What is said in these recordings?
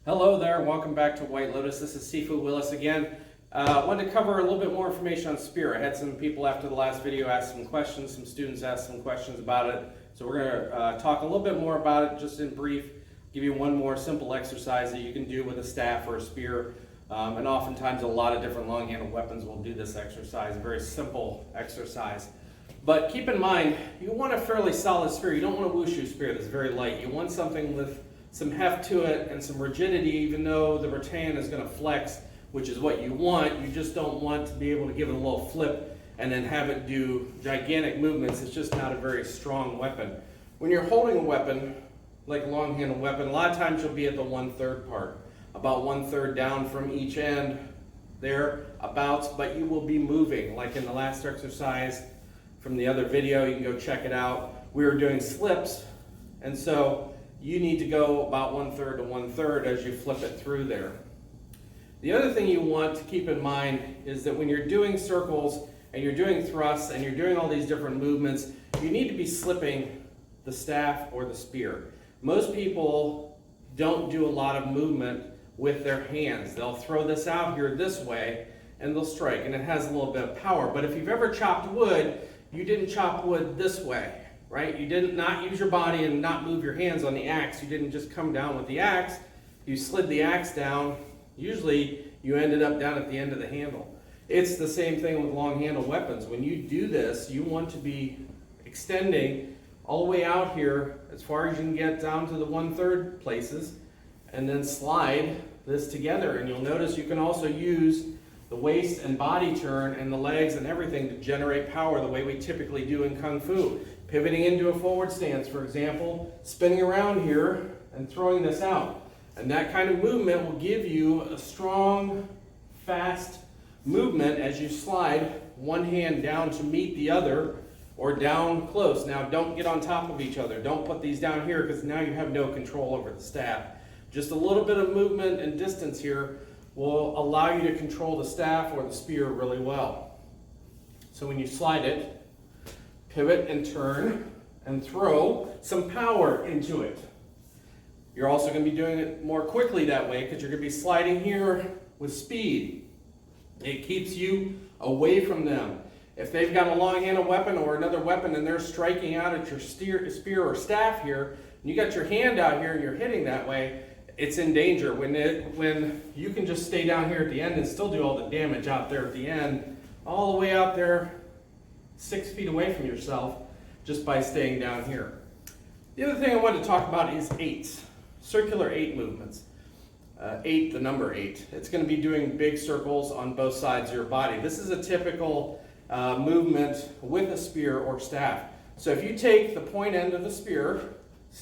Hello there, welcome back to White Lotus. This is Sifu Willis again. Wanted to cover a little bit more information on spear. I had some people after the last video ask some questions, some students asked some questions about it. So we're going to talk a little bit more about it just in brief, give you one more simple exercise that you can do with a staff or a spear. And oftentimes a lot of different long-handled weapons will do this exercise, a very simple exercise. But keep in mind, you want a fairly solid spear. You don't want a wushu spear that's very light. You want something with some heft to it and some rigidity, even though the rattan is going to flex, which is what you want. You just don't want to be able to give it a little flip and then have it do gigantic movements. It's just not a very strong weapon. When you're holding a weapon, like a long-handled weapon, a lot of times you'll be at the 1/3 part, about 1/3 down from each end, thereabouts, but you will be moving. Like in the last exercise from the other video, you can go check it out. We were doing slips, and so you need to go about 1/3 to 1/3 as you flip it through there. The other thing you want to keep in mind is that when you're doing circles and you're doing thrusts and you're doing all these different movements, you need to be slipping the staff or the spear. Most people don't do a lot of movement with their hands. They'll throw this out here this way and they'll strike, and it has a little bit of power. But if you've ever chopped wood, you didn't chop wood this way, right? You didn't not use your body and not move your hands on the axe. You didn't just come down with the axe. You slid the axe down. Usually you ended up down at the end of the handle. It's the same thing with long handled weapons. When you do this, you want to be extending all the way out here as far as you can get down to the 1/3 places, and then slide this together. And you'll notice you can also use the waist and body turn and the legs and everything to generate power the way we typically do in Kung Fu. Pivoting into a forward stance, for example, spinning around here and throwing this out. And that kind of movement will give you a strong, fast movement as you slide one hand down to meet the other or down close. Now don't get on top of each other. Don't put these down here because now you have no control over the staff. Just a little bit of movement and distance here will allow you to control the staff or the spear really well. So when you slide it, pivot and turn and throw some power into it. You're also going to be doing it more quickly that way because you're going to be sliding here with speed. It keeps you away from them. If they've got a long-handled weapon or another weapon and they're striking out at your spear or staff here, and you got your hand out here and you're hitting that way, it's in danger. When you can just stay down here at the end and still do all the damage out there at the end, all the way out there 6 feet away from yourself just by staying down here. The other thing I want to talk about is eights, circular 8 movements. 8, the number 8. It's going to be doing big circles on both sides of your body. This is a typical movement with a spear or staff. So if you take the point end of the spear,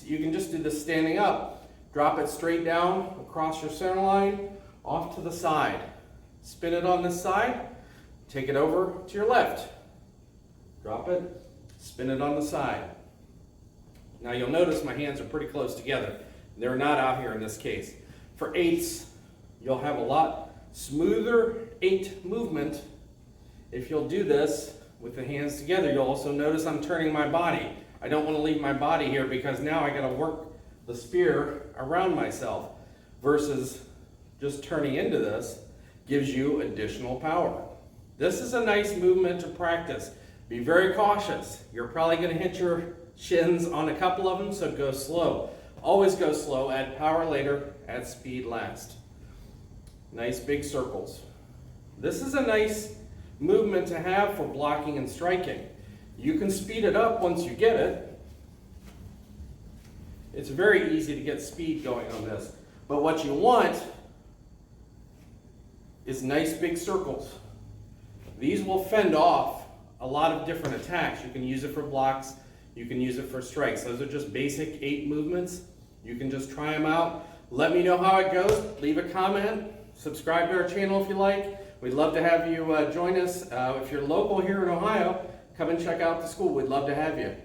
you can just do this standing up. Drop it straight down across your center line, off to the side. Spin it on this side, take it over to your left. Drop it, spin it on the side. Now you'll notice my hands are pretty close together. They're not out here in this case. For 8s, you'll have a lot smoother 8 movement if you'll do this with the hands together. You'll also notice I'm turning my body. I don't want to leave my body here because now I got to work the spear around myself, versus just turning into this gives you additional power. This is a nice movement to practice. Be very cautious. You're probably going to hit your shins on a couple of them, so go slow. Always go slow, add power later, add speed last. Nice big circles. This is a nice movement to have for blocking and striking. You can speed it up once you get it. It's very easy to get speed going on this. But what you want is nice big circles. These will fend off a lot of different attacks. You can use it for blocks. You can use it for strikes. Those are just basic 8 movements. You can just try them out. Let me know how it goes. Leave a comment. Subscribe to our channel if you like. We'd love to have you join us. If you're local here in Ohio, come and check out the school. We'd love to have you.